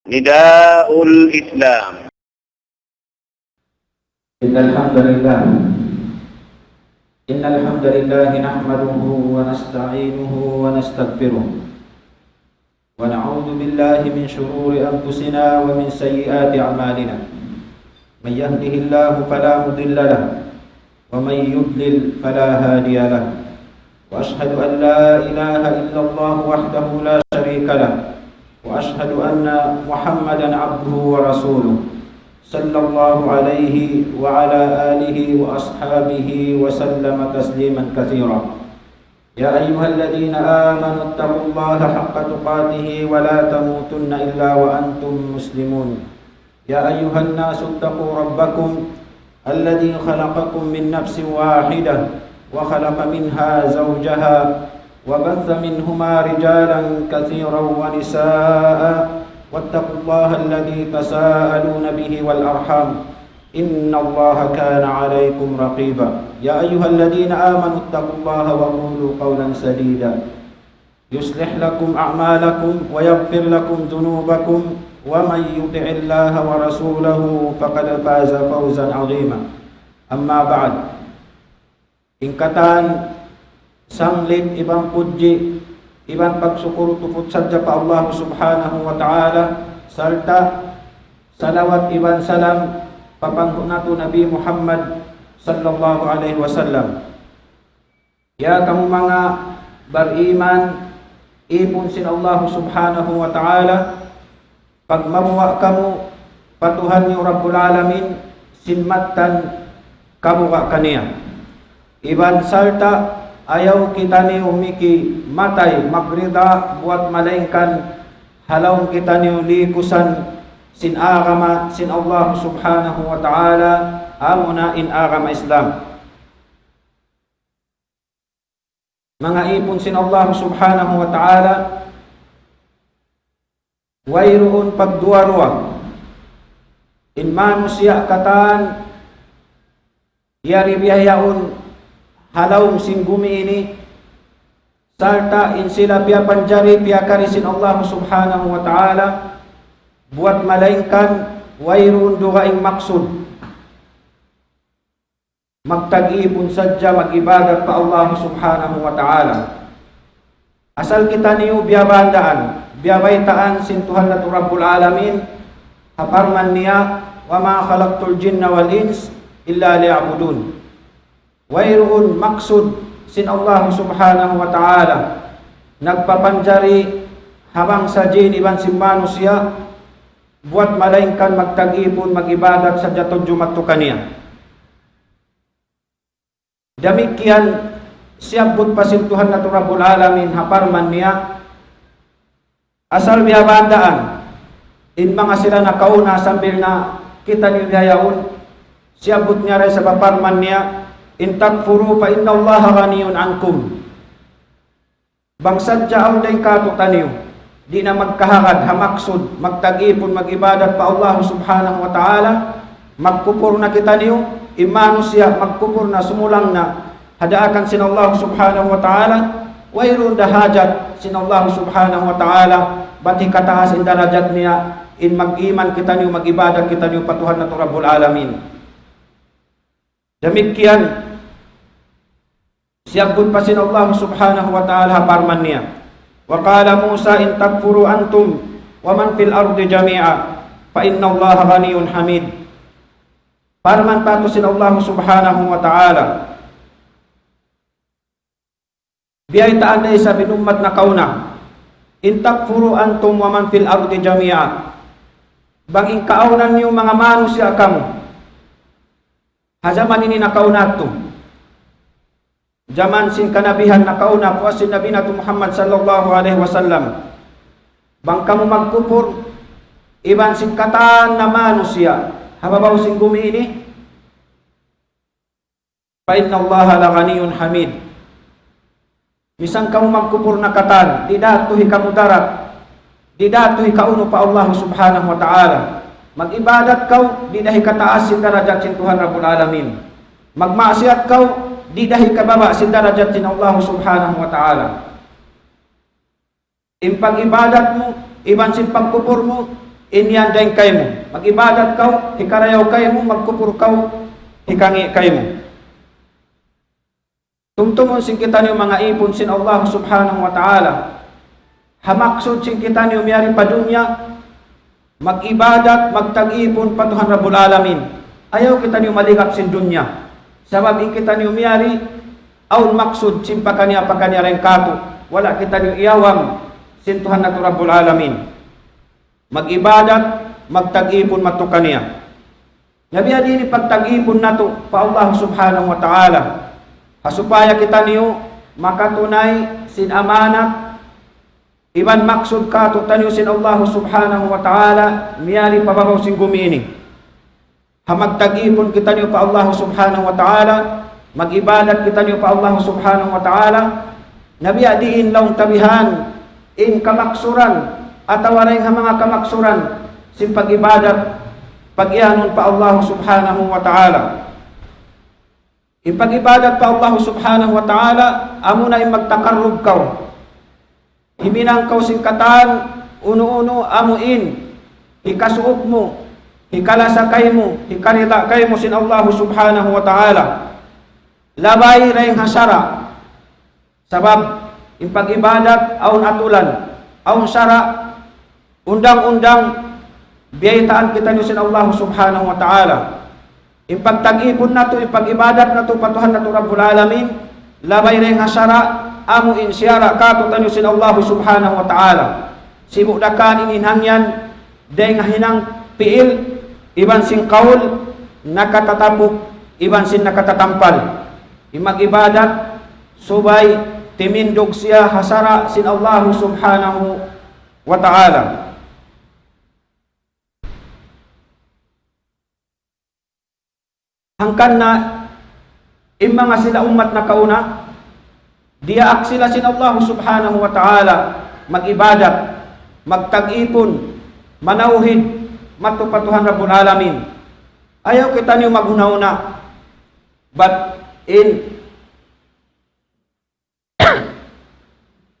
نداء الإسلام. إن الحمد لله نحمده ونستعينه ونستغفره ونعوذ بالله من شرور أنفسنا ومن سيئات أعمالنا. من يهده الله فلا مضل له ومن يضلل فلا هادي له. وأشهد أن لا إله إلا الله وحده لا شريك له وأشهد أن محمدا عبده ورسوله صلى الله عليه وعلى آله وأصحابه وسلم تسليما كثيرا. يا أيها الذين آمنوا اتقوا الله حق تقاته ولا تموتن إلا وأنتم مسلمون. يا أيها الناس اتقوا ربكم الذي خلقكم من نفس واحدة وخلق منها زوجها وبث منهما رجالا كثيرا ونساء واتقوا الله الذي تساءلون به والأرحام إن الله كان عليكم رقيبا. يا أيها الذين آمنوا اتقوا الله وقولوا قولا سديدا يصلح لكم أعمالكم ويغفر لكم ذنوبكم ومن يطع الله ورسوله فقد فاز فوزا عظيما. أما بعد, ingkatan sanglit ibang puji ibang pagsyukur tupod sadya pa Allah subhanahu wa ta'ala, sarta salawat ibang salam papangko nato Nabi Muhammad sallallahu alaihi wasallam. Ya kamu mga bariman, ipon sin Allah subhanahu wa ta'ala, pag mamuwa kamu patuhan niyo Rabbul Alamin, sinmatan kabuka kaniya. Iban sarta ayaw kita ni umiki matay magrida buat malaingkan halaw kita ni likusan sin agama sin Allah subhanahu wa ta'ala amuna in agama Islam. Mga ipon sin Allah subhanahu wa ta'ala, wayroon pagduarwa in manusia katan yari biyayaon halaw sing gumi ini sarta in sila pia panjari pia karisin Allah subhanahu wa ta'ala buat malaingkan wayroon dugaing maksud magtag-ipon sadya mag-ibadat pa Allah subhanahu wa ta'ala. Asal kita niyo biyabandaan biyabaytaan sin Tuhan na Rabbul Alamin, haparman niya wa ma khalaqtul jinna wal ins illa liya'budun. Wayroon maksud sin Allah subhanahu wa ta'ala nagpapanjari habang sa jin iban sin manusia buat malaingkan magtag-ipon mag-ibadat sa jatod jumatto kaniya. Damikian siyabot pa sin Tuhan na Rabbul Alamin haparman niya, asal biyabandaan in mga sila nakauna sambil na kita nilayaon, siyabot niya rin sa paparman niya, in takfuru fa inna Allaha ghaniyun ankum. Bangsad dya day katutan niyo, di na magkahagad, hamaksud, magtag-ipon, mag-ibadat pa Allah subhanahu wa ta'ala, magkupur na kita niyo, imano siya, magkupur na, sumulang na, hadaakan sin Allah subhanahu wa ta'ala, wayroon dahajat sin Allah subhanahu wa ta'ala, bati kataas in darajat niya, in mag-iman kita niyo, mag-ibadat kita niyo, patuhan na Rabbul Alamin. Demikian siyabot pa sin Allah subhanahu wa ta'ala haparman niya, wa qala Musa in takfuru antum wa man fil ardi jami'a fa inna Allaha ghaniyun hamid. Parman pa to sin Allah subhanahu wa ta'ala, biyay taan day sa binummat na kauna, in takfuru antum wa man fil ardi jami'a, bang in kaunan niyo mga manusia kamu hajaman ini nakaunat to zaman sin kanabihan nakauna po sin Nabi nato Muhammad sallallahu alaihi wasallam, bang kamu magkupur iban sin katan na manusia hababaw sin gumi ini, fa inna Allaha la ghaniyun hamid. Bisan kamu magkupur na katan, didatuhi kamu darat, didatuhi kauno pa Allah subhanahu wa ta'ala, mag-ibadat kau, di dahi kataas sin darajat sin Tuhan Rabbul Alamin. Magmaksiat kau, di dahi kababa sin darajat sin Allah subhanahu wa ta'ala. Impag ibadat mo, iban sin pagkupur mo, inyan daing kay mo. Mag-ibadat kaw, hikarayaw kay mo, magkupur kaw, hikangi kay mo. Tumtumon sin kita niyo mga ipon sin Allah subhanahu wa ta'ala. Hamaksud sin kita niyo miyari pa dunya, mag-ibadat, magtag-ipon patuhan Rabbul Alamin. Ayaw kita niyo maligap sin dunya. Sabab in kita niyo miyari, aun maksud sin pakanya rin kato. Wala kita niyo iyawam sin Tuhan na Rabbul Alamin. Mag-ibadat, magtag-ipon matukaniya. Nabiya din pagtag-ipon nato pa Allah subhanahu wa ta'ala. Supaya kita niyo makatunay sin amanat, iban maksud ka to tanyo sin Allah subhanahu wa ta'ala, miyari pababaw sin gumini. Hamagtag-ipon kita niyo pa Allah subhanahu wa ta'ala, mag-ibadat kita niyo pa Allah subhanahu wa ta'ala, nabiya diin laong tabihan, in kamaksuran, atawaray nga mga kamaksuran, sin pag-ibadat, pag-iyanon pa Allah subhanahu wa ta'ala. Ipag-ibadat pa Allah subhanahu wa ta'ala, amo na magtakarrub kaw. Himinang kaw singkatan, uno-uno amuin, hikasuok mo, hikalasakay mo, hikarila kay mo sin Allah subhanahu wa ta'ala. Labay rayang hasara, sabab ipag-ibadat aun atulan, aun sara, undang-undang, biyaitaan kita niyo sin Allah subhanahu wa ta'ala. Ipagtag-ipon na to, ipag-ibadat na to, patuhan na to Rabbul Alamin, labay rin hasara, amo insyara, katutan nyo sin Allah subhanahu wa ta'ala. Simudakan ininhangyan, deng hinang piil, iban sin kaul, nakatatapok, iban sin nakatatampal. Imag-ibadat, subay, timindog siya, hasara, sin Allah subhanahu wa ta'ala. Hangkan na mga sila umat na kauna, diyaak sila sin Allah subhanahu wa ta'ala, mag-ibadat, magtag-ipon, manauhid, matupatuhan Rabbul Alamin. Ayaw kita niyo maghuna-una, but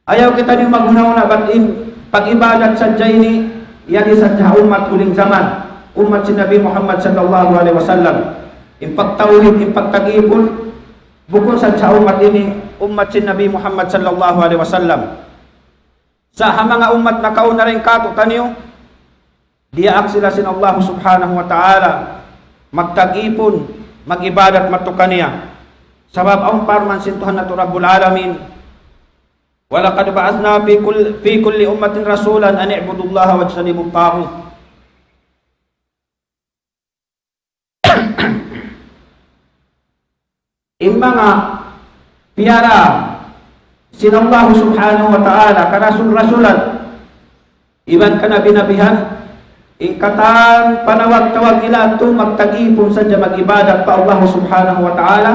ayaw kita niyo maghuna-una, but in pag-ibadat sa jayni, yan isa sa umat huling zaman, umat si Nabi Muhammad sallallahu alaihi wasallam. Impagtawid, impagtag-ipon, bukod sa umat ini, umat si Nabi Muhammad sallallahu alaihi wasallam. Sa mga umat na kauna rin kato tanyo, diyaak sila sin Allah subhanahu wa ta'ala, magtag-ipon, mag-ibadat matukaniya. Sabab ang parman sin Tuhan na Rabbul Alamin, walaqad ba'athna fi kulli ummatin rasulan an i'budullaha wajtanibut taghut. Mga piyara sin Allah subhanahu wa ta'ala karasul-rasulan iban kanabinabihan ingkatan panawag-tawag nila ito magtag-ipon sadya mag-ibadat pa Allah subhanahu wa ta'ala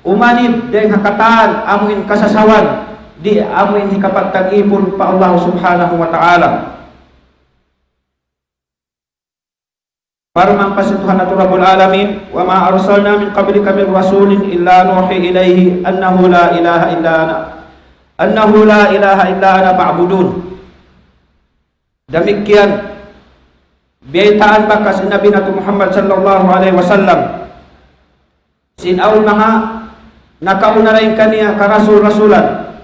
umanib dahil hakatan amuin kasasawan di amuin hikapagtag-ipon pa Allah subhanahu wa ta'ala. Parang pasituhan na Rabbul Alamin, wa ma arsalna min qablika min rasulin illa nuhi ilayhi annahu la ilaha illa ana fa'budun. Demikian biyaitaan baka si Nabi nato Muhammad sallallahu alaihi wasallam sinaw mga nakauna rin kaniya karasul-rasulan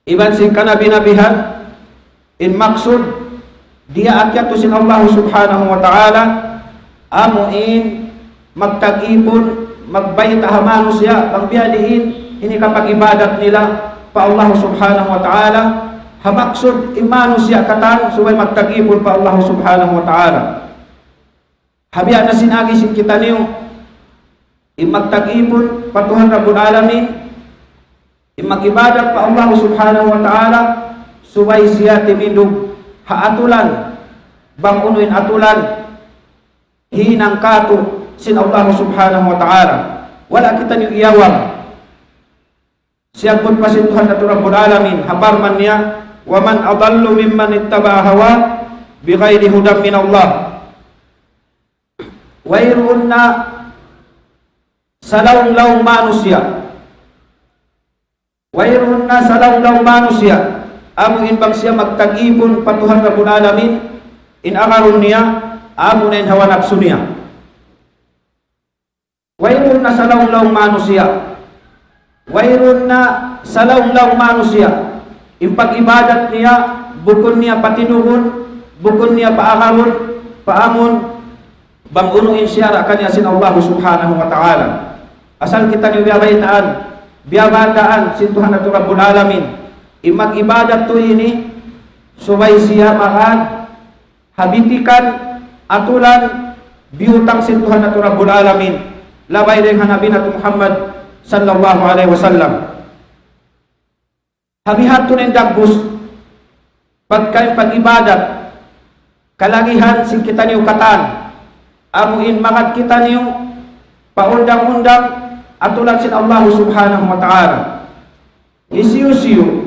iban sin kanabinabihan in maksud dia akyat to sin Allah subhanahu wa ta'ala amuin, magtag-ipon, magbayit ahamano siya, ang biyadiin, ini kapag ibadat nila pa Allah subhanahu wa ta'ala, hamaksud imano siya katan, subay magtag-ipon pa Allah subhanahu wa ta'ala. Habiya na sinagi sin kita niyo, magtag-ipon, patuhan Rabbul Alamin, mag-ibadat pa Allah subhanahu wa ta'ala, subay siya timindog, haatulan, bangunuin atulan, hinang kato sin Allah subhanahu wa ta'ala. Wala kita niyo iyawang. Siya pun pasintuhan na Rabbul Alamin, habarman niya, wa man adallu mimman ittaba hawa bighairi hudam min Allah. Wairun na salawng-lawng manusia. Wairun na salawng-lawng manusia. Amuin bang siya magtag-ipon patuhan Rabbul Alamin, inangaron niya, amo na hawa nafsu niya. Wayron na salaw-law manusia. Wayron na salaw-law manusia. Impag-ibadat niya, bukon niya patinuhon, bukon niya paangaron, paamon, bangunuin siya kanya sin Allah subhanahu wa ta'ala. Asal kita niyo biyabandaan sin Tuhan at Rabbul Alamin. Imag-ibadat to ini, suway siya mahal, habitikan, atulan, biutang sin Tuhan at Rabbul Alamin. Labay din Nabi nato Muhammad sallallahu alaihi wasallam. Habihat to ng dagbus, pagkain pag-ibadat, kalagihan sin kita niyo katan, amuin makad kita niyo, paundang-undang, atulan sin Allah subhanahu wa ta'ala. Isiyo-siyo,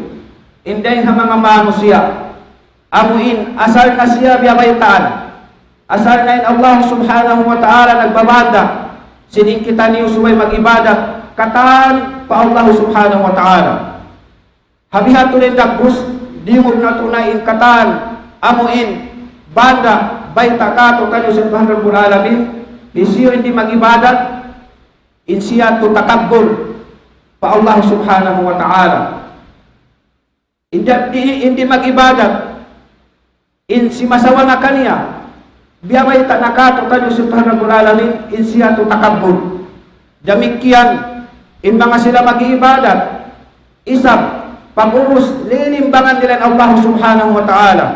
inday nga mga manusia, amuin, asal na siya biyabaytaan, asal na in Allah subhanahu wa ta'ala nagbabanda, sining kita niyo suway mag-ibadat, katan pa Allah subhanahu wa ta'ala. Habihat to rin dagbus, di mo na tunayin katan, amuin, banda, bayta kato kanyo sa Tuhan Rabbul Alamin, isiyo hindi mag-ibadat, insiya to takabbul pa Allah subhanahu wa ta'ala. Hindi mag-ibadat, insi masawa na kanya, biyabay ta nakato kanyo sa Tuhan Rabbul Alamin, insiya to takabbul. Damikian, in mga sila mag-ibadat, isang, pag-urus, lilimbangan nila Allah subhanahu wa ta'ala.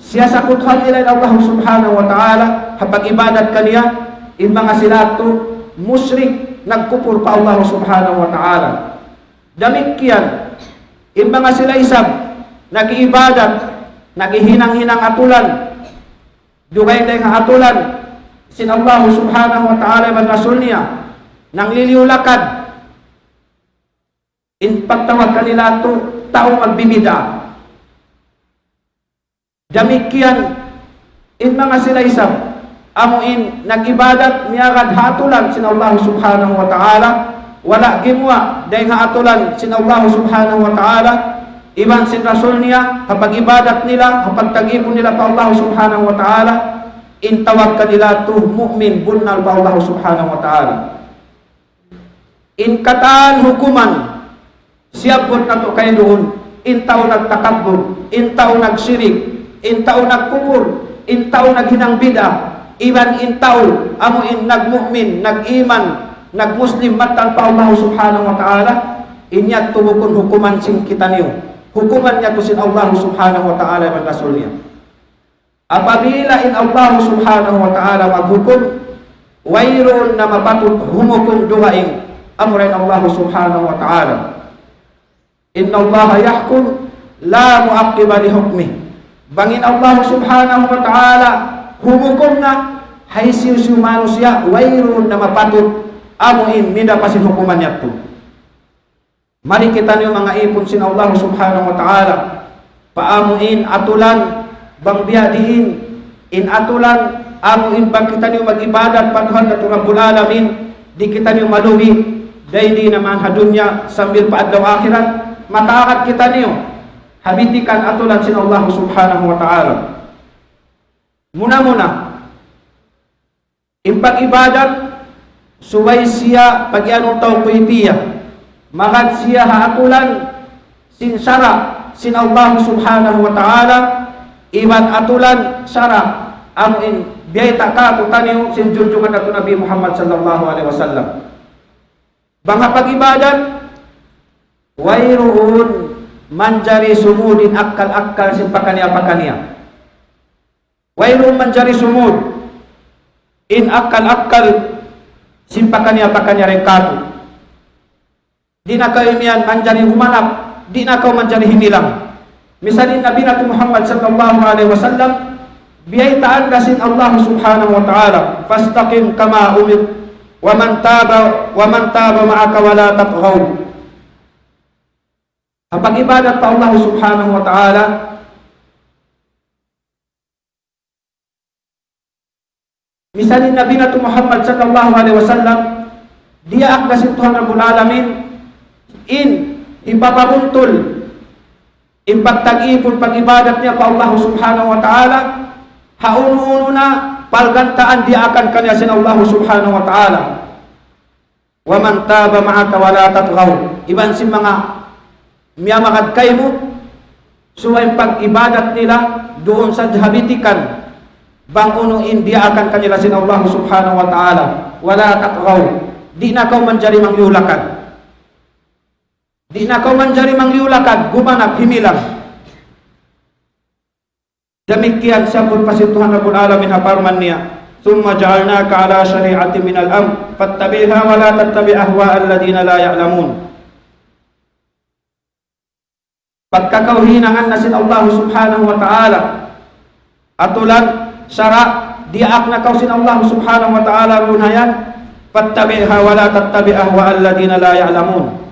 Siya sakuthan nila Allah subhanahu wa ta'ala, kapag ibadat kaniya, in mga sila to, musyrik, nagkupur pa Allah subhanahu wa ta'ala. Damikian, in mga sila isang, nag-ibadat, naghihinang-hinang atulan, dugay na yung atulan, sin Allah subhanahu wa ta'ala man rasul niya, nang liliulakad, in pagtawag kanila to, taong magbibida. Damikian, in mga sila isang, amuin, nag-ibadat, niyagad hatulan, sin Allah subhanahu wa ta'ala, wala gimwa, dahil nga atulan, sin Allah subhanahu wa ta'ala, iban sin rasul niya, kapag ibadat nila, kapag tag-ipon nila pa Allah subhanahu wa ta'ala, in tawag kanila to, mu'min, bunal pa Allah subhanahu wa ta'ala. In kataan hukuman, siyabot na to kayo doon, in tao nagtakabbur, in tao nagsirik, in tao nagkupur, in tao naghinang bida, iban in tao, amuin nagmu'min, nag-iman, nagmuslim, matan pa Allah subhanahu wa ta'ala, inyat tubukon hukuman sin kita niyo. Hukuman niya to sin Allah subhanahu wa ta'ala ng rasul niya. Apabila in Allah subhanahu wa ta'ala maghukum, wayron na mapatut humukum duhaing, amurin Allah subhanahu wa ta'ala. Inna Allah yahkum la mu'aqqiba li hukmih. Bangin Allah subhanahu wa ta'ala humukom na haisiyo manusia wayron na mapatut amuin minda pasin hukuman niya to. Mari kita niyo mga ipon sin Allah subhanahu wa ta'ala paamuin atulan bang biyadiin in atulan amuin bang kita niyo mag-ibadat patuhan na Rabbul Alamin di kita niyo maluwi dahil di naman hadunya sambil paadlaw akhirat matakat kita niyo habitikan atulan sin Allah subhanahu wa ta'ala. Muna-muna impag-ibadat suway siya pag-ianong tao kuitiya magad siya haatulan sin sara sin Allah subhanahu wa ta'ala iwan atulan sara amuin biyay taka tutaniw sin junjungan nato Nabi Muhammad sallallahu alaihi wasallam. Bangha pag-ibadat wayroon manjari sumudin akkal-akkal sin pakaniya-pakaniya. Wayroon manjari sumud in akkal-akkal sin pakaniya-pakaniya rin kato. Di na kayo niyan manjari humanap, di na kayo manjari hinilang. Misalin Nabi nato Muhammad sallallahu alaihi wasallam biyay taan kasin Allah subhanahu wa ta'ala fastaqim kama umir wa man taba ma'aka wala tatghaw. Kapag ibadat pa Allah subhanahu wa ta'ala misalin Nabi nato Muhammad sallallahu alaihi wasallam dia akdasin Tuhan Rabbul Alamin in ipapabuntol in pagtag-ipon pag-ibadat niya pa Allah subhanahu wa ta'ala hauno-uno na palgantaan dia akan kanya sin Allah subhanahu wa ta'ala. Wa man taba ma'aka wala tatghaw. Iban sin mga miyamakad kay mo, suwain pag-ibadat nila doon sa habitikan, bangunuin dia akan kanila sin Allah subhanahu wa ta'ala. Wala tatghaw. Di na kau manjari mangyulakan. Di na kau manjari mangyulakan, gumanap, himilang. Demikian sabut pasir Tuhan Rabbul Alamin haparman niya, thumma ja'alnaka ala syari'atin minal amr fattabi'ha wa la tattabi' ahwa'al ladina la ya'lamun. Pagka kau hinangan na sin Allah subhanahu wa ta'ala, atulan syara diak na kau sin Allah subhanahu wa ta'ala runayan, fattabi'ha wa la tattabi' ahwa'al ladina la ya'lamun.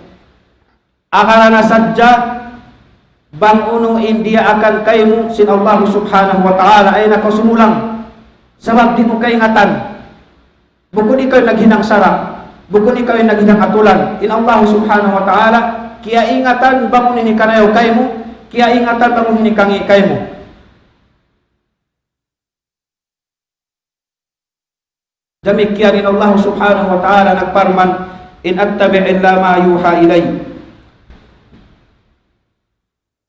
Akala na sadya bangunuin dia akan kaymu sin Allah subhanahu wa ta'ala ay nako sumulang sabab di mo kaingatan bukod ikaw naghinang sara, bukod ikaw naghinang atulan in Allah subhanahu wa ta'ala, kaya ingatan bangunin ni kanayaw kaymu, kaya ingatan bangunin ni kangi kaymu. Demikian in Allah subhanahu wa ta'ala nagparman, in attabi' illa ma yuha ilay.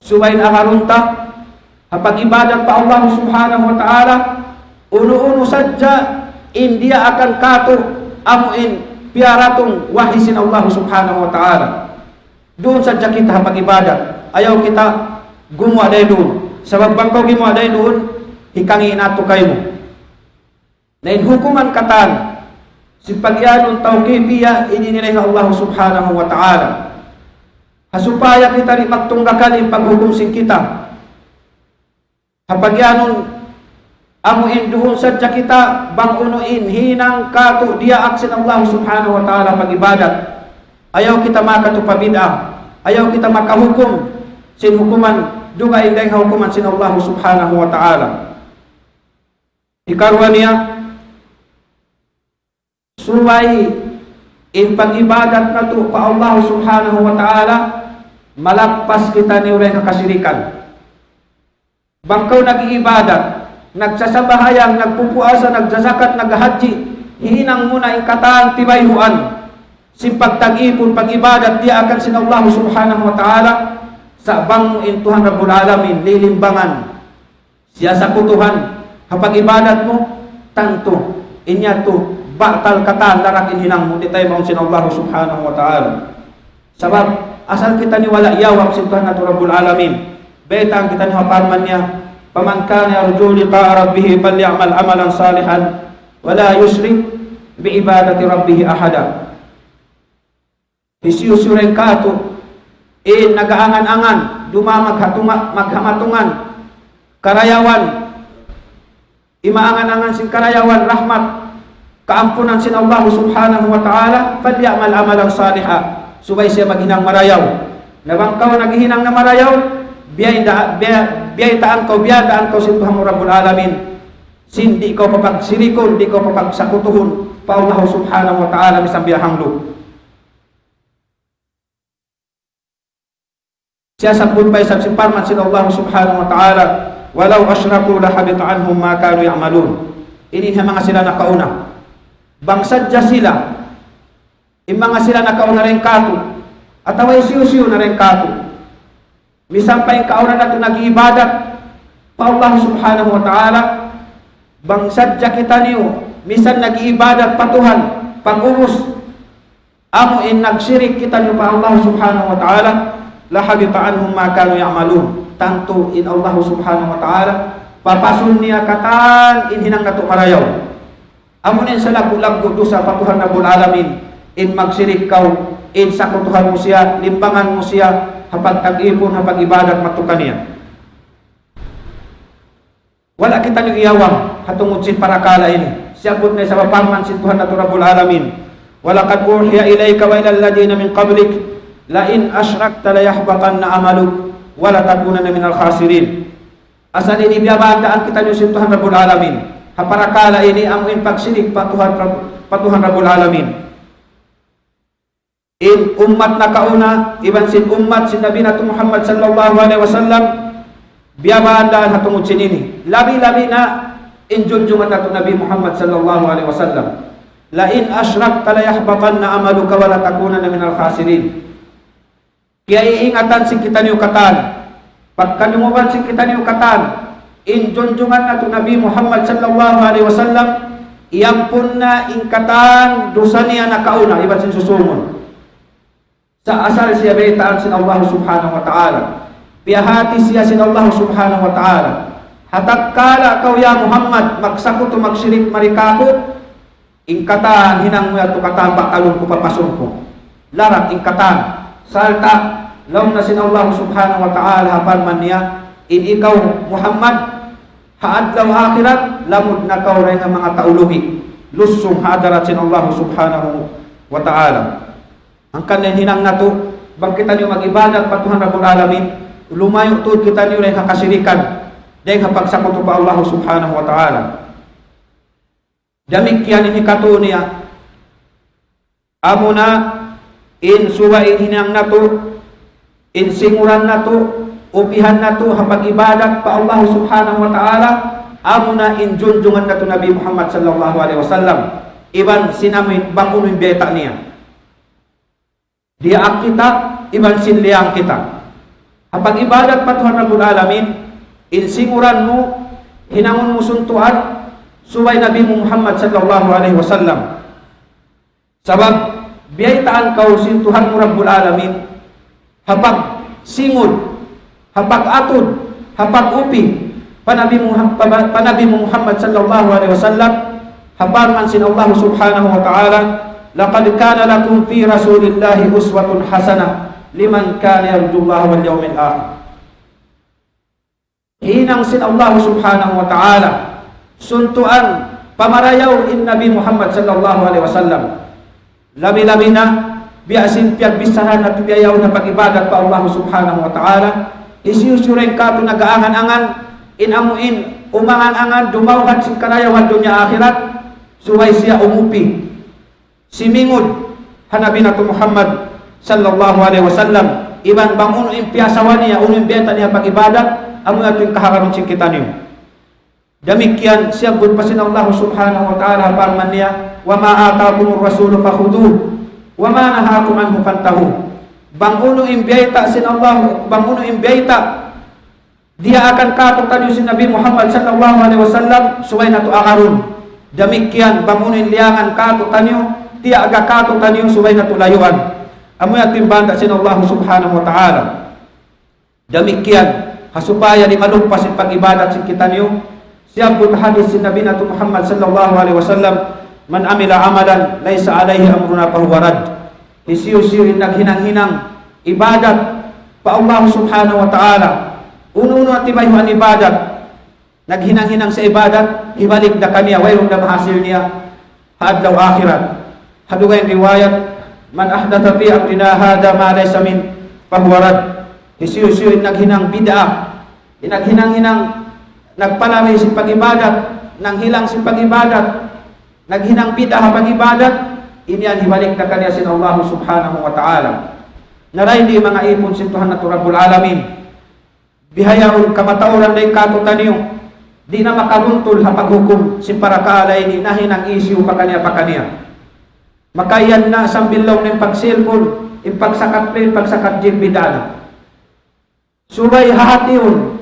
Suwain akarunta kapag ibadat pa Allah subhanahu wa ta'ala, uno-uno sadya india akan kato amuin piaratong wahisin Allah subhanahu wa ta'ala. Doon sadya kita kapag ibadat, ayaw kita gumawa day doon. Sabab bangkaw gumawa day doon, hikangi nato kayo mo. Nain hukuman katan, si pagyanong tawkifiya ininilay Allah subhanahu wa ta'ala. Supaya kita rin magtunggakan yung paghukum sin kita. Kapag yanon amuin doon sadya kita bangunuin hinang kato dia aksin Allah subhanahu wa ta'ala pag-ibadat. Ayaw kita makatupabid'ah, ayaw kita makahukum sin hukuman duga inday hukuman sin Allah subhanahu wa ta'ala. Ikarwa niya suway in pag-ibadat na to pa Allah subhanahu wa ta'ala, malagpas kita ni uray kakasirikan. Bangkaw nag-iibadat, nagsasabahayang, nagpupuasa, nagsasakat, naghahaji, hihinang muna ingkataan tibayhuan. Simpag tag-ipon, pag-ibadat, di akan sin Allah subhanahu wa ta'ala, sa bang in Tuhan Rabbul Alamin, lilimbangan. Siya sa kutuhan, kapag ibadat mo, tanto, inya to, batal katan, larakin hinang mo, di tayo maun sin Allah subhanahu wa ta'ala. Sabab, asal kita ni wala iyawak sin Tuhan na Rabbul Alamin. Betang kita ni haparman niya, paman kana yarju liqa'a rabbih falyamal amalan salihan wala yusyrik bi ibadati rabbih ahada. Isiyusureng kato nagaangan-angan duma maghamatungan karayawan, imaangan-angan sin karayawan rahmat kaampunan sin Allah subhanahu wa ta'ala, falyamal amalan salihan. Subay siya maghinang marayaw. Nabangkaw naghihinang na marayaw, biyay taan ko, biyadaan ko sin Tuhan Rabbul Alamin. Di ko papagsirikon, di ko papagsakutuhon pa Allah subhanahu wa ta'ala misang biyahanglo. Siya sabun pa isang simparman sin Allah subhanahu wa ta'ala, walau asyraku lahabita anhum ma kanu ya'malun. Ini mga sila nakauna. Bangsadya sila, mga sila nakauna rin kato, at away siyo-siyo na rin kato. Misang pa yung kauna na ito nag-iibadat pa Allah subhanahu wa ta'ala, bangsadya kita niyo, misan nag-iibadat patuhan, pag-umus, amo in nagsirik kita niyo pa Allah subhanahu wa ta'ala, lahabita anhum ma kanu ya'malun. Tanto in Allah subhanahu wa ta'ala, papasun niya katan in hinang nato marayaw. Amo nin sa lagu-lagu dosa patuhan Rabbul Alamin, in magsirik kau, in sakutuhan mo siya, limbangan mo siya, hapag tag-ipon, hapag ibadat matukan niya. Wala kita niyong iyawang hatungod sin parakala ini. Siyabot na sa paparman sin Tuhan na Rabbul Alamin. Walaqad uhiya ilayka wa ilal ladina min qablik la in asyrakta la yahbaqanna amaluk wa la takunanna minal khasirin. Asal ini biyabandaan kita niyo sin Tuhan Rabbul Alamin. Haparakala ini amuin pagsirik patuhan Rabbul Alamin. In umat na kauna, iban sin umat sin Nabi nato Muhammad sallallahu alaihi wasallam, biyabandaan hatungod sin ini. Labi-labi na injunjungan nato Nabi Muhammad sallallahu alaihi wasallam, la in asyrakta la yahbatanna amaluka wa la takunanna minal khasirin. Kaya iingatan sing kita niyo katan, pagkanuman sing kita niyo katan, injunjungan nato Nabi Muhammad sallallahu alaihi wasallam, iampun na ingkatan dosa niya nakauna iban sin susumon. Sa asal siya baitaan sin Allah subhanahu wa ta'ala, piyahati siya sin Allah subhanahu wa ta'ala. Hatak kala kau ya Muhammad magsakot o magsirik marikakot, ingkatan hinang mo yato katan bakalon ko papasun ko. Larat ingkatan salta law na sin Allah subhanahu wa ta'ala hapan man niya in ikaw Muhammad haadlaw akhirat lamud na kau ray nga mga tauluhi lusong hadarat sin Allah subhanahu wa ta'ala. Ang kanin hinang nato bangkitan niyo mag-ibadat patuhan Rabbul Alamin, lumayo tuod kita niyo ray kasirikan dahil pagsakot pa Allah subhanahu wa ta'ala. Damik yan inikato niya amo na in suwain hinang nato, in singuran nato, upihan nato hapag ibadat pa Allah subhanahu wa ta'ala, amo na in junjungan nato Nabi Muhammad sallallahu alaihi wasallam, iban sinamin bangunin beta niya. Dia kita, iban sinliang kita. Hapag ibadat pa Tuhan Rabbul Alamin, in singuran mo, hinangon mo suntuan, suway Nabi Muhammad sallallahu alaihi wasallam. Sabab, biyaitaan kau sintuhan mo Rabbul Alamin, hapag singod, hapag atod, hapag upi, panabi Muhammad sallallahu alaihi wasallam, habarman sin Allah subhanahu wa ta'ala, laqad kana lakum fi rasulillahi uswatun hasanah liman kana yarjullaha wal yawmil akhir. Hinang sin Allah subhanahu wa ta'ala suntuan pamarayaw in Nabi Muhammad sallallahu alaihi wasallam, labi-labi na biasin piyag bisahan at biyayaw na pag-ibadat pa Allah subhanahu wa ta'ala, isiyusureng ka ito nagaangan-angan inamuin umangan-angan dumawhan sin karayawan dunya akhirat, suway siya umupi simingod hanabi na ito Muhammad sallallahu alaihi wasallam, iban bang uno impiasawan niya uno imbenta niya pag-ibadat amo na ito yung kahakaroon sin kita niyo. Demikian siya gud pasin Allah subhanahu wa ta'ala parman niya, wa ma atakumur rasulu fakhuduh wa ma nahakum anhu fantahu. Bang uno imbiyata sin Allah, bang uno imbiyata dia akan katutan si Nabi Muhammad sallallahu alaihi wasallam suway na to akaron. Demikian bang uno liangan katutan niyo, dia aga katutan niyo suway na to layuan. Amo ya timbanda sin Allah subhanahu wa ta'ala. Demikian hasupaya di malumpas sin pag-ibadat sin kita niyo. Siyabot hadis si Nabi nato Muhammad sallallahu alaihi wasallam, man amila amalan laysa alaihi amruna fahuwa rad. Isiyo-siyo naghinang-hinang ibadat pa Allah subhanahu wa ta'ala, uno-uno at ibayuan ibadat, naghinang-hinang sa ibadat, ibalik na kaniya, wayrong na mahasil niya haadlaw akhirat. Hadugay riwayat, man ahdatha fi amrina hada ma laysa min fahuwa rad. Isiyo-siyo naghinang bid'ah, naghinang-hinang nagpalaway si pag-ibadat, nang hilang si pag-ibadat, naghinang bid'ah pag-ibadat, iniyan hibalik na kaniya sin Allah subhanahu wa ta'ala. Naray di mga ipon sintuhan na Rabbul Alamin, bihayaon kamatauran na ikatutan niyo, di na makabuntol hapaghukom sin para kaalay ni nahinang isyu pa kaniya. Makayan na sambilaw ng pagsilpon, impagsakat plin, pagsakat jim bidana. Subay hatihon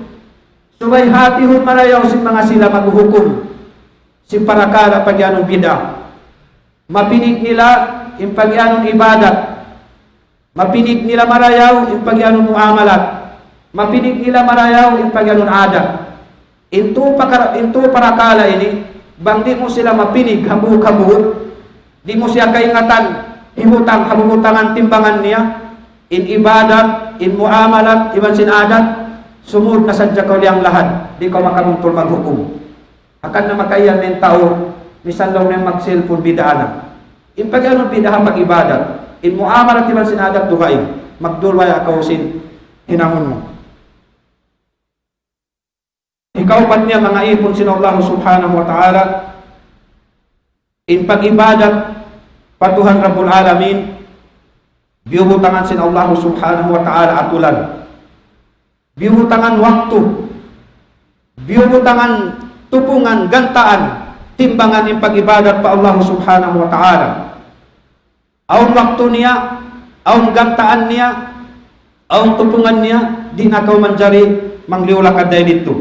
marayaw si mga sila maghuhukom si parakala pagyanong bida. Mapinig nila yung pagyanong ibadat, mapinig nila marayaw yung pagyanong muamalat, mapinig nila marayaw yung pagyanong adat. Into parakala ini bang di mo sila mapinig habuhuk-habuhuk, di mo siya kaingatan himutang habuhutangan timbangan niya in ibadat, in muamalat, iban sin adat, sumud na sadya ka liyang lahat, di ka makamuntol maghukom. Akan na makayan ng tao, misan lang ng magsilpon bidaan. In pag-anong bidahan pag-ibadat, in muamalat iban sin adat dukain, magdulway akaw sin hinangon mo. Ikaw pat niya mga ipon sin Allah subhanahu wa ta'ala, in pag-ibadat, patuhan Rabbul Alamin, biubutangan sin Allah subhanahu wa ta'ala atulan. Biubutangan waktu, biubutangan tupungan gantaan timbangan in pag-ibadat pa Allah subhanahu wa ta'ala. Aun waktu niya, aun gantaan niya, aun tupungan niya, di na kau manjari mangliula kaday dito.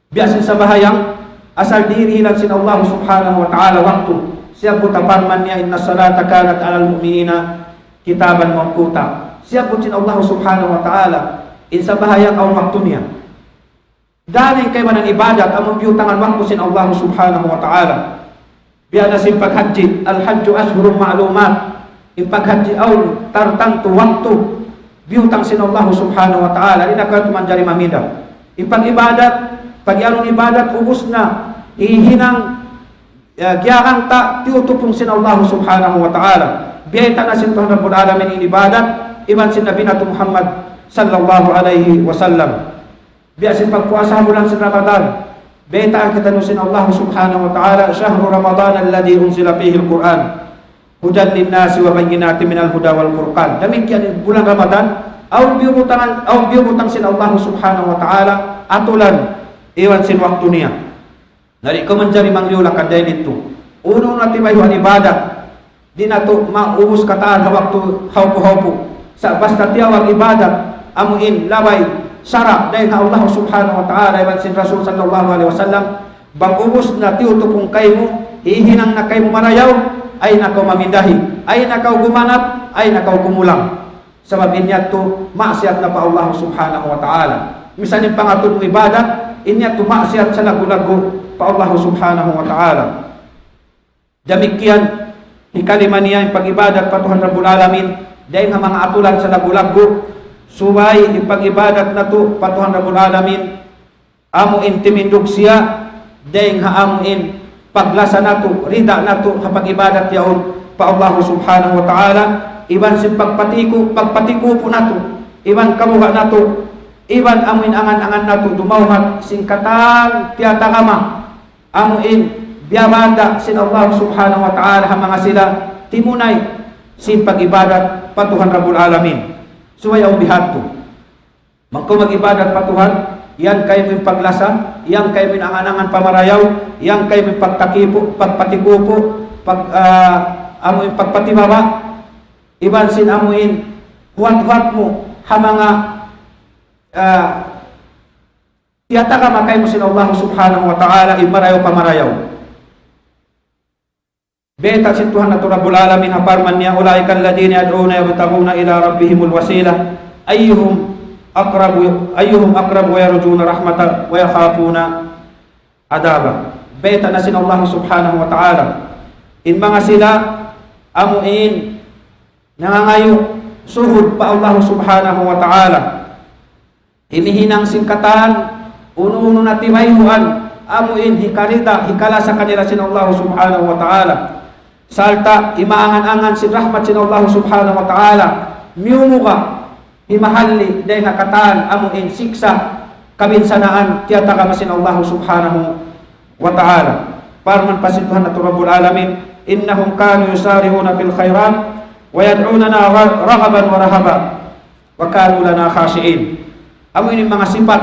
Biasin sa bahayang asal diri lang sin Allah subhanahu wa ta'ala waktu siya buta parman niya inna salata kanat alal mu'minina kitaban mawquta. Siya butin Allah subhanahu wa ta'ala in sa bahayang aun waktu niya. Daling kay manang ibadat among biutangan waktu sin Allah subhanahu wa ta'ala. Biada sin paghaji, al-hajju ashhurum ma'lumat. In paghaji aun tartantu waktu biutang sin Allah subhanahu wa ta'ala. Ina ka tumanjari mamida. In pag-ibadat, pag-ianong ibadat, ubus na. Ihinang giyarang ta, tiutupong sin Allah subhanahu wa ta'ala. Biyayta na sin Tuhan Rabbul Alamin in ibadat, iban sin Nabi Nato Muhammad sallallahu alaihi wasallam. Biasin pagpuasa mo lang sa Ramadan. Beta ang katanusin Allah subhanahu wa ta'ala, syahru Ramadan alladhi unzila fihi al-Quran hudan linnasi wa bayyinatin minal huda wal furqan. Demikian bulan Ramadan, aw biubutang sin Allah subhanahu wa ta'ala atulan iwan sin waktu niya. Dari ko manjari mangliula kaday dito. Uno na tibayuan ibadat. Di na to maubos kataan ha waktu haupo-haupo. Sa basta tiyawag ibadat, amuin laway syara dahil na Allah subhanahu wa ta'ala iban sin Rasul sallallahu alaihi wasallam bang ubos na tiutupong kayo mo, hihinang na kayo marayaw, ay nakaw mamindahi, ay nakaw gumanap, ay nakaw kumulang. Sabab inyat to maksiat na pa Allah subhanahu wa ta'ala. Misan yung pangatod mong ibadat, inyat to maksiat sa lagu-lagu pa Allah subhanahu wa ta'ala. Damikian, hikalima niya yung pag-ibadat pa Tuhan Rabbul Alamin, dahil nga mga atulan sa lagu-lagu, suway ipag-ibadat na to patuhan Rabbul Alamin amuin timindog siya dahil nga amuin paglasa na to, rida na to kapag-ibadat yaon pa Allah subhanahu wa ta'ala. Iban sin pagpatiko po na to, iban kamuha na to, iban amuin angan-angan na to, dumawhat singkatan tiyata kama amuin biyabanda sin Allah subhanahu wa ta'ala ha mga sila timunay sin pag-ibadat patuhan Rabbul Alamin. Suwayaw bihat to. Magko mag-ibadat pa Tuhan, yan kayo yung paglasa, yan kayo yung angan-angan pamarayaw, yan kayo yung pagpatikupo, amuin pagpatibaba, iban sin amuin, huwat-huwat mo, ha mga tiyata ka makay mo sin Allah subhanahu wa ta'ala, imarayaw pamarayaw. Beta sin Tuhan na Rabbul Alamin haparman niya ulaika alladhina yad'una yabtaguna ila rabbihimul wasila ayyuhum aqrabu wa yarjuna rahmata wa yakhafuna adaba. Beta na sin Allah subhanahu wa ta'ala in mga sila amuin nangangayo suhud pa Allah subhanahu wa ta'ala hinihinang singkatan uno-uno na timayuan amuin hikala sa kanila sin Allah subhanahu wa ta'ala. Salta imaangan-angan sin rahmat sin Allah subhanahu wa ta'ala miumuka himahalli dahil nakataan amuin siksa kabinsanaan tiyata ka masin Allah subhanahu wa ta'ala. Parman pasituhan na Rabbul Alamin innahum kanu yusari'una fil khairat wa yad'unana raghaban wa rahaba wa kanu lana khashi'in. Amuin mga sifat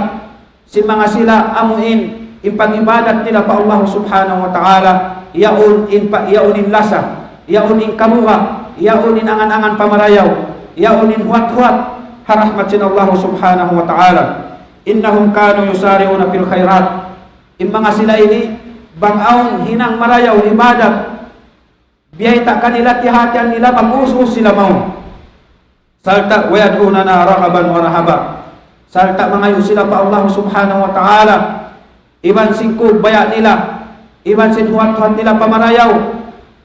sin mga sila amuin impag-ibadat nila pa Allah subhanahu wa ta'ala yaunin lasa, yaunin kamuha, yaunin angan-angan pamarayaw, yaunin huwat-huwat harahmat sin Allah subhanahu wa ta'ala. Innahum kanu yusari'una fil khairat. In mga sila ini bangaon hinang marayaw ibadat biyayta kanila tihatian nila mag-us-us sila mau. Salta wayad'unana raghaban wa rahaba. Salta mangayo sila pa Allah subhanahu wa ta'ala. Iban singkog baya nila, iban sin huwat-huwat nila pamarayaw,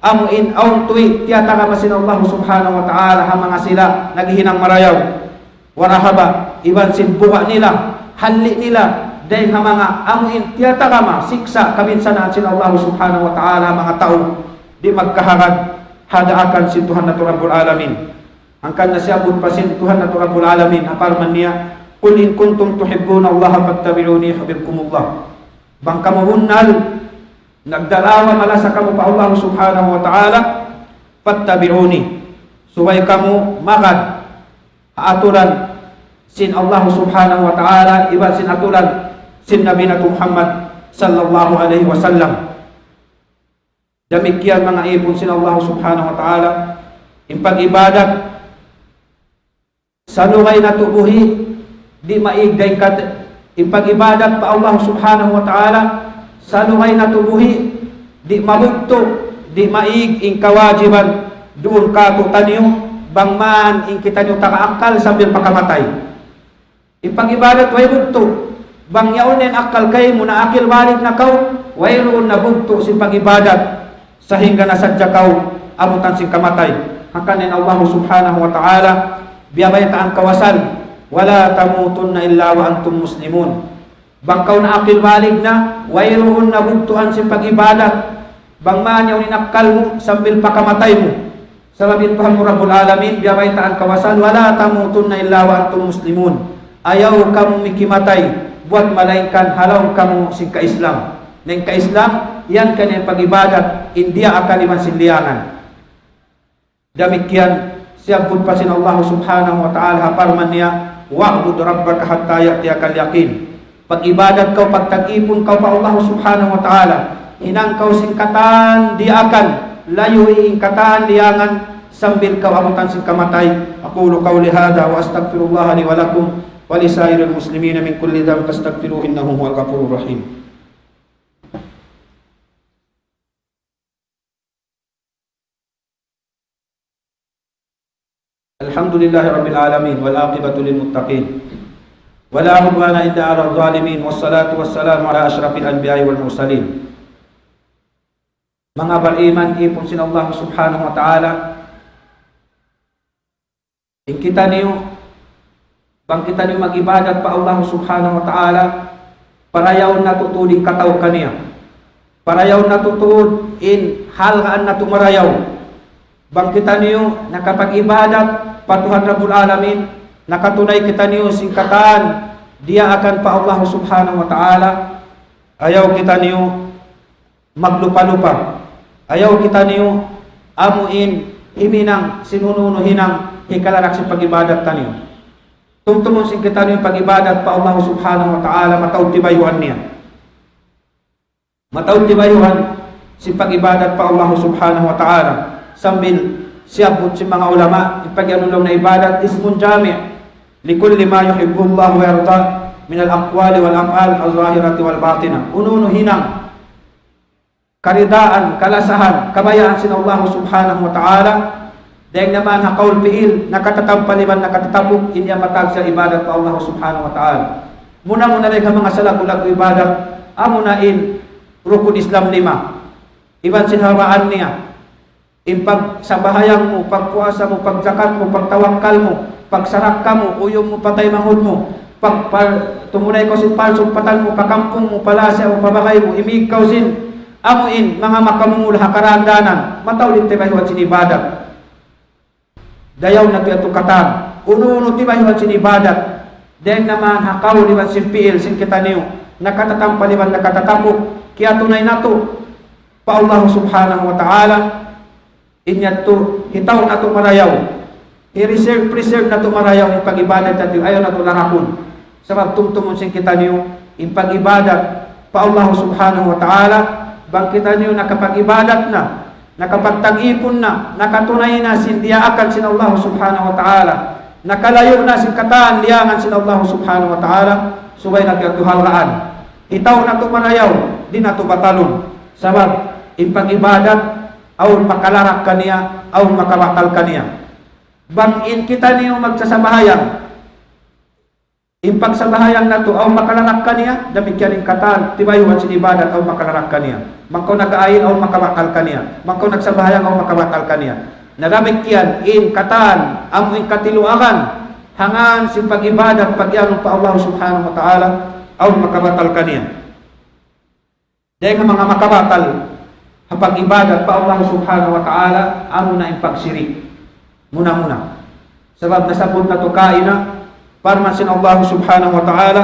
amuin aun tuwi tiyata ka masin Allah subhanahu wa ta'ala ha mga sila naghihinang marayaw. Warahaba, iban sin buka nila, halli nila, dahil ha mga amuin tiyata ka ma, siksa kabinsanaan sin Allah subhanahu wa ta'ala mga tao, di magkaharad, hadaakan si Tuhan na Rabbul Alamin. Angkan na siya pa sin Tuhan na Rabbul Alamin, aparman niya, Qul in kuntum tuhibbuna Allah fattabi'uni yuhibbukumullah. Bang kamuhunnal nagdalawa mala sa kamu pa Allah subhanahu wa ta'ala fattabi'uni suway kamu magad atulan sin Allah subhanahu wa ta'ala iba sin atulan sin Nabi Nato Muhammad sallallahu alaihi wasallam. Demikian mga ipon sin Allah subhanahu wa ta'ala, impag-ibadat sa lungay na tubuhi, di maigday kat impag-ibadat pa Allah subhanahu wa ta'ala sa lungay na tubuhi, di mabugto, di maig ing kawajiban, doon ka tutaniyo, bangman ing kita nyo takaakal sambil pakamatay. Impag-ibadat way bugto, bang yaunin akal kay mo na akil balik na kaw, way roon na bugto si pag-ibadat, sehingga nasadya kau abutan sing kamatay. Hakanin Allah subhanahu wa ta'ala, biyabaytaan kawasan, wala tamutunna illa wa antum muslimun. Bangkaw na akil balig na, wayroon na bugtuan sing pag-ibadat, bang man yaw ninakal mo sambil pakamatay mo. Sababin Tuhan mo Rabbul Alamin, biyabaytaan kawasan, wala tamutunna illa wa antum muslimun. Ayaw kamu mikimatay, buat malaikan halaw kamu sing ka-Islam. Neng ka-Islam, yan kanyang pag-ibadat, hindi akan iman sinliangan. Demikian, siyabud pa sin Allah subhanahu wa ta'ala, haparman niya, wa'bud rabbaka hatta ya'tiyakal yaqin. Pag-ibadat kau, pagtag-ipon kau pa Allah subhanahu wa ta'ala, inang kau singkatan, di akan layo iingkatan, liangan, sambil kau abutan sing kamatay. Aqulu qawli hadha wa astaghfirullah li wa lakum wa li sairil muslimina min kulli dhanbin fastaghfiruhu innahu huwal ghafurur rahim. Alhamdulillahi Rabbil Alamin, wal aqibatu lil muttaqin, wala udwana illa 'alal zalimin, wassalatu wassalamu ala asyrafil anbiya'i wal mursalin. Mga beriman, ipon sin Allah subhanahu wa ta'ala, in kita niyo, bang kita niyo mag-ibadat pa Allah subhanahu wa ta'ala, parayaw natutuding kataw kaniya, parayaw natutud in halgaan na tumarayaw. Bang kita niyo nakapag-ibadat pa Tuhan Rabbul Alamin, nakatunay kita niyo singkatan, dia akan pa Allah subhanahu wa ta'ala. Ayaw kita niyo maglupa-lupa, ayaw kita niyo amuin himinang sinununo hinang hikalarak si pag-ibadat taniyo. Tumtumon sing kita niyo pag-ibadat pa Allah subhanahu wa ta'ala, matawd tibayuan niya, matawd tibayuan si pag-ibadat pa Allah subhanahu wa ta'ala. Sambil siyabot si mga ulama, ipag-anulong na ibadat, ismun jami' likulli ma yuhibbullah wa yarda min al-aqwali wal af'al al-zahirati wal batina. Ununo hinang karidaan, kalasahan, kabayaan sin Allah subhanahu wa ta'ala, dahil naman na kaul fi'il, nakatatampaliman, nakatatapok, inya matag sa ibadat pa Allah subhanahu wa ta'ala. Muna-muna rin ka mga salagulag ibadat, amunain rukun Islam 5, iban sinhawaan niya, impag sa bahayang mo, pagpuasa mo, pagzakat mo, pagtawakkal mo, pagsarak ka mo, uyong mo, patay manghod mo, tumunay ko sin palsupatan mo, pakampong mo, palasya mo, pabakay mo, imig ka sin amuin, mga makamungul hakarandanan, matawlin tibayuan sin ibadat. Dayaw na ito katan, ununo tibayuan sin ibadat, dahil naman hakaw liwan sin piil, sin kita niyo, nakatatampaliwan, nakatatapok, kaya tunay na to, pa Allah subhanahu wa ta'ala, inyat to, hitaw na to marayaw, i-preserve na to marayaw, yung pag-ibadat natin, ayaw na to larakon. Sabab tumtumon sin kita niyo, yung pag-ibadat, pa Allah subhanahu wa ta'ala, bang kita niyo nakapag-ibadat na, nakapagtag-ipon na, nakatunay na sindiaakan sin Allah subhanahu wa ta'ala, nakalayo na sin kataan, liyangan sin Allah subhanahu wa ta'ala, subay na katuhalaan. Hitaw na to marayaw, di na to batalon. Sabab, yung pag-ibadat, aw makalarak kaniya, aw makawakal kaniya. Bangin kita niyo magsasabahayang, impagsabahayang na to, aw makalarak kaniya, damikian yung katan, tibayuan sin ibadat, aw makalarak kaniya. Mangkaw nag-aayin, aw makawakal kaniya. Mangkaw nagsabahayang, aw makawakal kaniya. Nadamikian, in katan, ang katiluakan, hangan sin pag-ibadat, pag-ianong pa Allah subhanahu wa ta'ala, aw makawakal kaniya. Dahil mga makabatal, kapag ibadat pa Allah subhanahu wa ta'ala, amo na yung pagsirik. Muna-muna. Sabab nasabot na to kaina, parman sin Allah subhanahu wa ta'ala,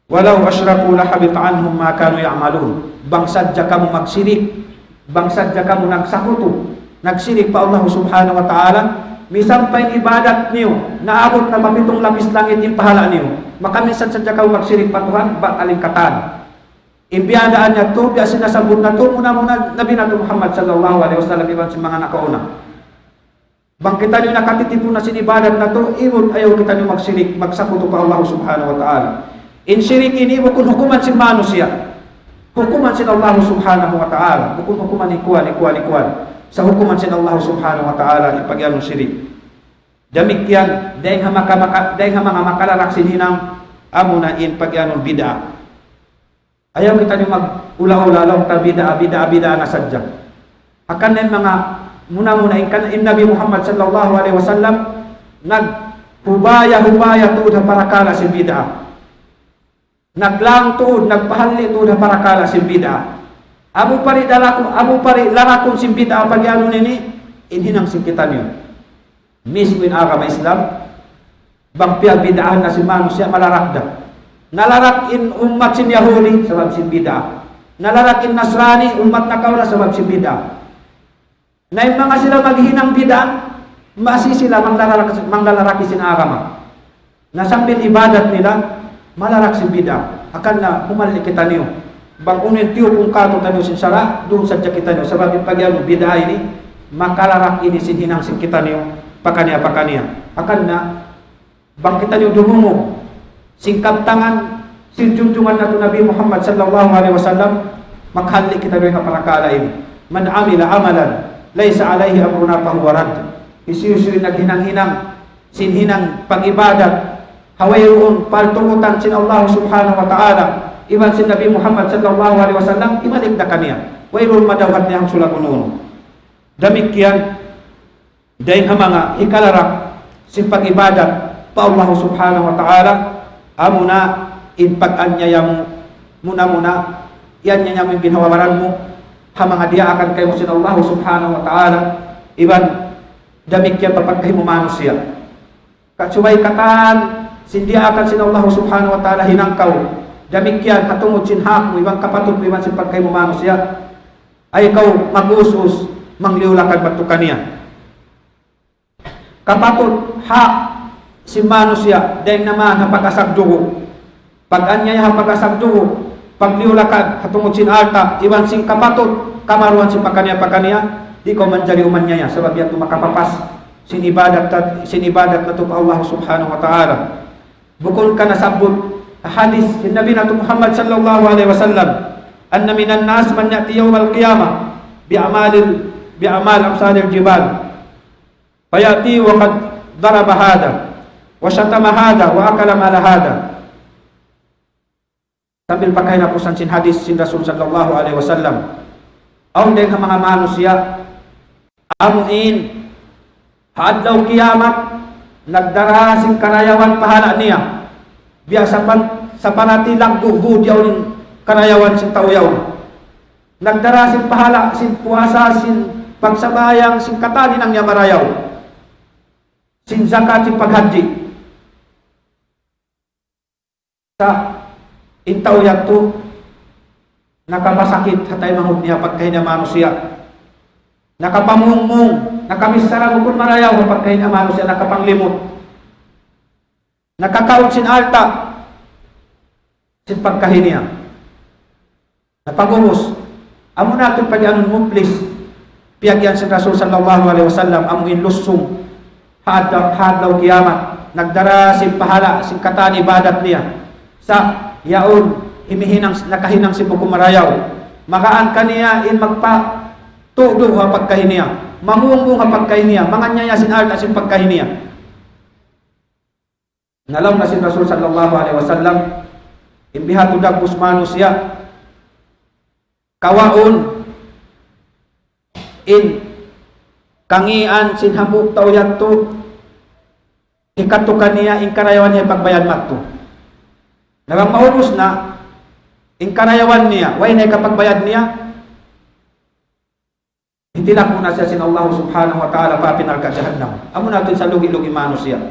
walau asyraku lahabit anhum ma kanu ya'malun. Bangsadya ka mo magsirik, bangsadya ka mo nagsakuto, nagsirik pa Allah subhanahu wa ta'ala, misampay ibadat niyo, naabot na mapitong lapis langit yung pahala niyo. Makamisan sadya ka mo magsirik pa Tuhan, batalin katan. Imbiyadaan niya to, biya sinasabot na to, muna Nabi nato Muhammad sallallahu alaihi wasallam iban sa mga nakauna. Bang kita niyo nakatitipo na sinibadat na to, iwon ayaw kita niyo magsirik, magsakuto pa Allah subhanahu wa ta'ala. In sirik ini, bukun hukuman sin manusia. Hukuman sin Allah subhanahu wa ta'ala. Bukun hukuman ikuan. Sa hukuman sin Allah subhanahu wa ta'ala, ipagyan ng sirik. Demikian, dahil mga makalarak sinhinang amuna in pagyan ng bid'ah. Ayaw kita niyo mag-ula-ula lang ta bid'ah na sadya. Akan na mga muna in Nabi Muhammad sallallahu alaihi wasallam naghubaya tuod na parakala si bid'ah. Naglang tuod, nagpahalli tuod na parakala si bid'ah. Amo pari larakon si bid'ah pagyano nini inhinang singkitan niyo. Mismo in agama Islam bang piyag bid'ah na si manusia malarakda. Nalarak in umat sin Yahudi sebab sin bid'ah. Nalarak in Nasrani umat nakaula sebab sin bid'ah. Na yung mga sila maghinang bid'ah, masih sila manglalaraki sin agama. Nasambil ibadat nila, malarak sin bid'ah. Akan na humali kita niyo. Bang unin tiyo kung kato tayo sin sara, doon sadya kita niyo. Sebab yung pagyano bid'ah ini, makalarak ini sin hinang sin kita niyo, pakania. Akan na, bang kita niyo dumungog, singkap tangan, sinjunjungan na ito Nabi Muhammad sallallahu alaihi wasallam, maghali kita niyo yung parakala ini. Man amila amalan, laysa alayhi amruna fahuwa radd. Isiyusuy naghinang-hinang, sinhinang pag-ibadat, hawayroon paltungutan sin Allah subhanahu wa ta'ala, iban sin Nabi Muhammad sallallahu alaihi wasallam, ibalik na kaniya. Wayroon madawhat niyang sulagununo. Demikian, dahil mga hikalarak, sin pag-ibadat, pa Allah subhanahu wa ta'ala, amuna, in pag-anyaya mo, muna, yan niya yung ginawawaran mo, mga dia akan kayo sin Allah subhanahu wa ta'ala, iban, damikyan papagkahi mo manusia. Katsubay katan, sindia akan sin Allah subhanahu wa ta'ala hinangkaw, damikyan hatungod sin hak mo, iban kapatid mo, iban sin pagkahi mo manusia, ay ikaw mag-us-us, mangliulakan batukan niya. Kapatid, hak, si manusia, dahil naman hapag-asagdugo. Pag-anyay hapag-asagdugo, pagliulakan, hatungod sin alta, iwan sin kapatid, kamaruan sin pakanya, di ko manjari umanyaya, sebab yan makapapas, sinibadat na to pa Allah subhanahu wa ta'ala. Bukol ka nasabot, hadis, sin Nabi na to Muhammad sallallahu alaihi wasallam, anna minan nas man yati yawm al-qiyamah, bi'amal amsalil jibal, fayati wa qad daraba hada, wa syatama hada, wa akala mala hada. Sambil pakai napusan sin hadis sin Rasul sallallahu alaihi wasallam. Aun deng mga manusia amuin hadlaw kiamat nagdara sin karayawan pahala niya. Biasa sa panati lagduhud yaw karayawan sin tauyaw. Nagdara sin pahala, sin puasa, sin pagsabayang, sin katani ng yamarayaw. Sin zakat, sin paghaji. Sa intaw yato nakapasakit hatay manghud niya pagkain na manusia. Nakapamungmung, nakamisara mo kung marayaw pagkain na manusia, nakapanglimot. Nakakaon sin alta, sin pagkain niya. Napagurus. Amo natin pag-anon mo, please. Piyagyan si Rasul sallallahu alaihi wasallam, amuin lusong, hadlaw kiamat, nagdara sin pahala, sin katan ibadat niya. Sa yaon, nakahinang si Pukumarayaw. Makaan kaniya in magpa-tudo ha pagkain niya. Mamungong ha pagkain niya. Manganyaya sin alta sin pagkain niya. Nalaw na si Rasul sallallahu alaihi wasallam, imbihat udag pusmanus siya, kawaon in kangian sin hambuk tao yato ikatukan niya in karayawan niya pagbayad matto. Nagang maurus na in karayawan niya, way na ikapagbayad niya, hitilak muna siya sin Allah subhanahu wa ta'ala papinal ka jahannam. Amo natin sa lugi-lugi manos siya.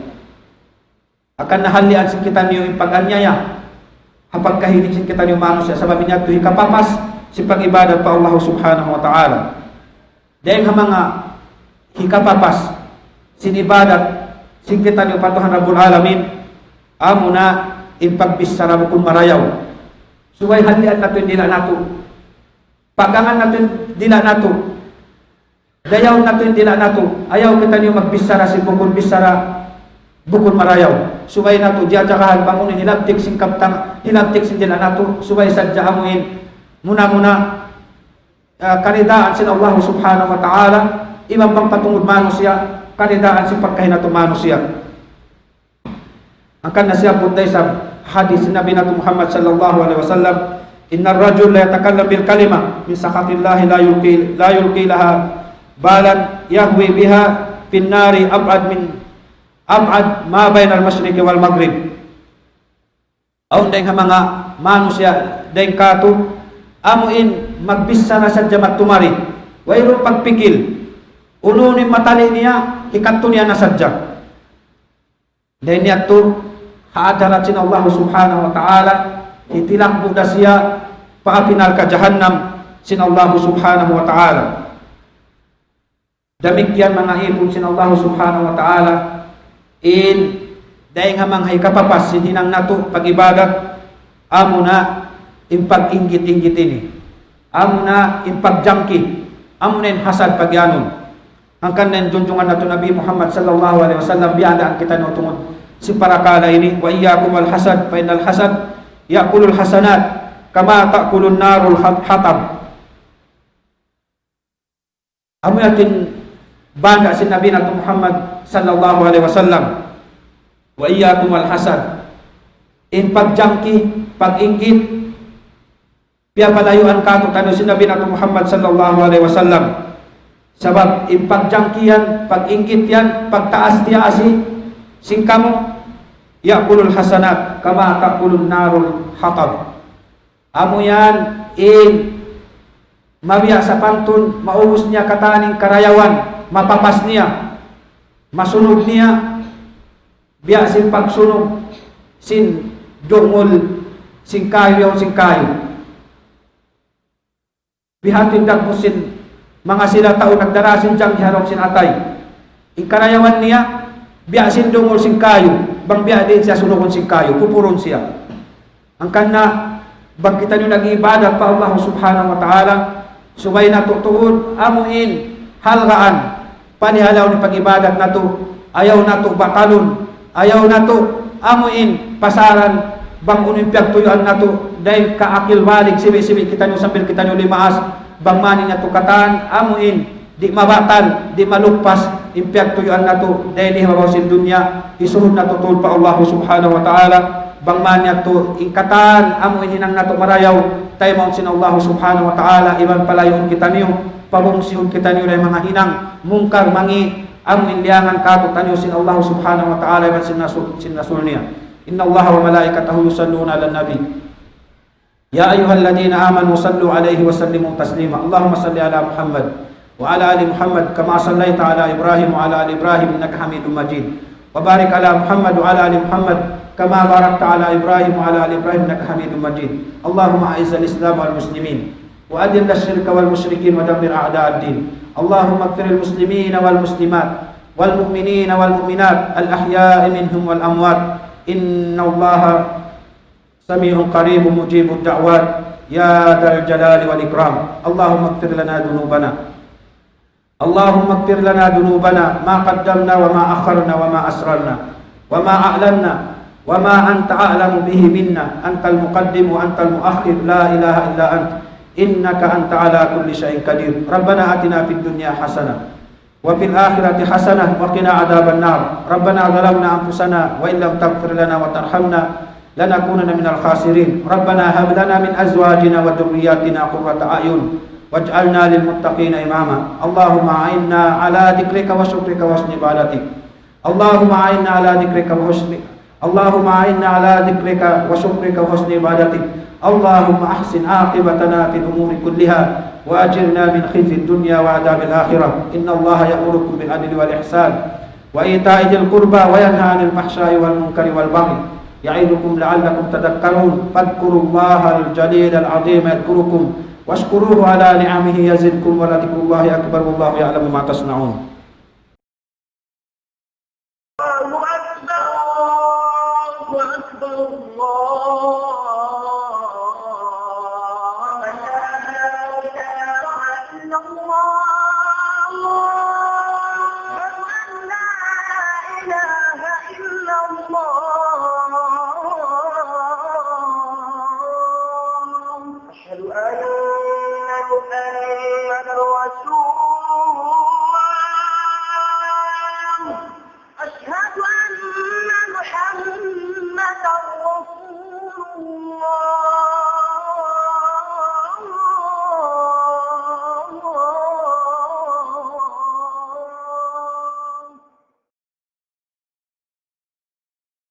Akan nahalian sin kita niyo in pag-anyaya, hapag kahinig sin kita niyo manos siya, sababi niya ito ikapapas si pag-ibadat pa Allah subhanahu wa ta'ala. Dahil mga hikapapas, sinibadat, sin kita niyo patuhan Rabbul Alamin, amo na in pagbisara mo kung marayaw. Suway halian nato dila nato. Pagangan nato dila nato. Dayaw nato dila nato. Ayaw kita niyo magbisara si bukod bisara bukod marayaw. Suway nato diajakahan bangunin hilabtik sing kaptang hilabtik sing dila nato. Suway sadya amuin muna karidaan sin Allah subhanahu wa ta'ala imam pang patungod manusia karidaan sin pagkahinato manusia. Angkan na siya punday sa hadis Nabi nato Muhammad sallallahu alaihi wasallam, innar rajul la yatakallam bil kalima min sakatillahi la yulqi laha balan yahwi biha fin nari ab'ad ma bainal masyriqi wal maghrib. Aun deng mga manusia deng katu amuin magbisa na sadya magtumari wayro pagpikil ununin matali niya ikatto niya na sadya dahil niya to haadarat sin Allah subhanahu wa ta'ala itilak buda siya paapinal ka jahannam sin Allah subhanahu wa ta'ala. Damikyan mga ipon sin Allah subhanahu wa ta'ala in dahil nga mga kapapas sinhinang nato pag-ibadat amo na impag-inggit-inggit ini. Amo na impag-jangki. Amo na hasad pagyanon. Ang kanen junjungan nato Nabi Muhammad sallallahu alaihi wasallam biandaan kita no tungod si parakala ini wa iyyakum al hasad fa innal hasad ya'kulul hasanat kama ta'kulun narul hatab. Amo natin banda si Nabi nato Muhammad sallallahu alaihi wasallam wa iyyakum al hasad in pagjangki pag-inggit piya palayuan kato tano si Nabi nato Muhammad sallallahu alaihi wasallam sabab impagjangkiyan pag-inggit yan pagtaas tiya asi singkamo ya'kulul hasanat kama ta'kulun narul hatab. Amo yan mabiya sa pantun maubos niya kataning karayawan mapapas niya masunog niya biya sin pagsunog sin dungol sin kayo bihatin dagpusin mga sila tao nagdarasin diyang diharap sin atay ikarayawan niya biasin dungol sin kayo bang biya din siya sunugon sin kayo pupuron siya ang kanna bang kita nyo nag-ibadat pa Allah subhanahu wa ta'ala subay na tutuod amuin halgaan panihalaw ni pag-ibadat na to ayaw na to bakalon ayaw na to amuin pasaran bang unimpiyag tuyuan na to dahil kaakil balik sibi-sibi kita nyo sambil kita nyo limaas bang maning na tukatan amuin di mabatan di malukpas impiyag tuyuan na to dahil ihabaw sin dunya isuhod na tutul pa Allah subhanahu wa ta'ala bang manya to ingkatan amuin hinang na to marayaw tayo maun sin Allah subhanahu wa ta'ala iban palayon kita niyo pabungsihon kita niyo rin mga hinang mungkar mangi amuin liangan kato tanyo sin Allah subhanahu wa ta'ala iban sin nasul niya. Inna Allah wa malaikatahu yusalluna ala nabi ya ayyuhalladhina amanu sallu alayhi wa sallimu taslima. Allahumma salli ala Muhammad wa ala ali Muhammad kama sallaita ala Ibrahim wa ala ali Ibrahim innaka Hamidum Majid. Wa barik ala Muhammad wa ala ali Muhammad kama barakta ala Ibrahim wa ala ali Ibrahim innaka Hamidum Majid. Allahumma a'izzal Islam wal muslimin wa adil asyirka wal musyrikin wa dammir a'da'ad din. Allahumma ighfiril muslimina wal muslimat wal mu'minina wal mu'minat al ahya'i minhum wal amwat. Inna Allaha sami'un qaribun mujibud da'wat ya dzal jalali wal ikram. Allahumma ighfir lana dhunubana Allahumma ighfir lana dhunubana ma qaddamna wa ma akharna wa ma asrarna wa ma a'lanna wa ma anta a'lamu bihi minna antal muqaddim wa antal muakhir la ilaha illa anta innaka anta ala kulli syai'in qadir. Rabbana atina fid dunya hasanah wa fil akhirati hasanah wa qina adzaban nar. Rabbana zalamna anfusana wa illam taghfir lana wa tarhamna lanakunanna minal khasirin. Rabbana hab lana min azwajina wa dhurriyyatina qurrata a'yun waj'alna lil muttaqina imama. Allahumma a'inna ala dzikrika wa syukrika wa husni ibadatik. Allahumma a'inna ala dzikrika wa syukrika wa husni ibadatik. Allahumma ahsin aqibatana fil umuri kulliha wa ajirna min khizyi dunya wa adzabil akhirah. Inna Allaha ya'murukum bil adli wal ihsan wa ita'i dzil qurba wa yanha 'anil fahsya'i wal munkari wal baghi ya'idukum la'allakum tadhakkarun. Fadhkurullaha al-jalil al-'azim yadhkurukum washkuruhu ala ni'amihi yazidkum wa la dzikrullahi akbar wallahu ya'lamu ma tasna'un.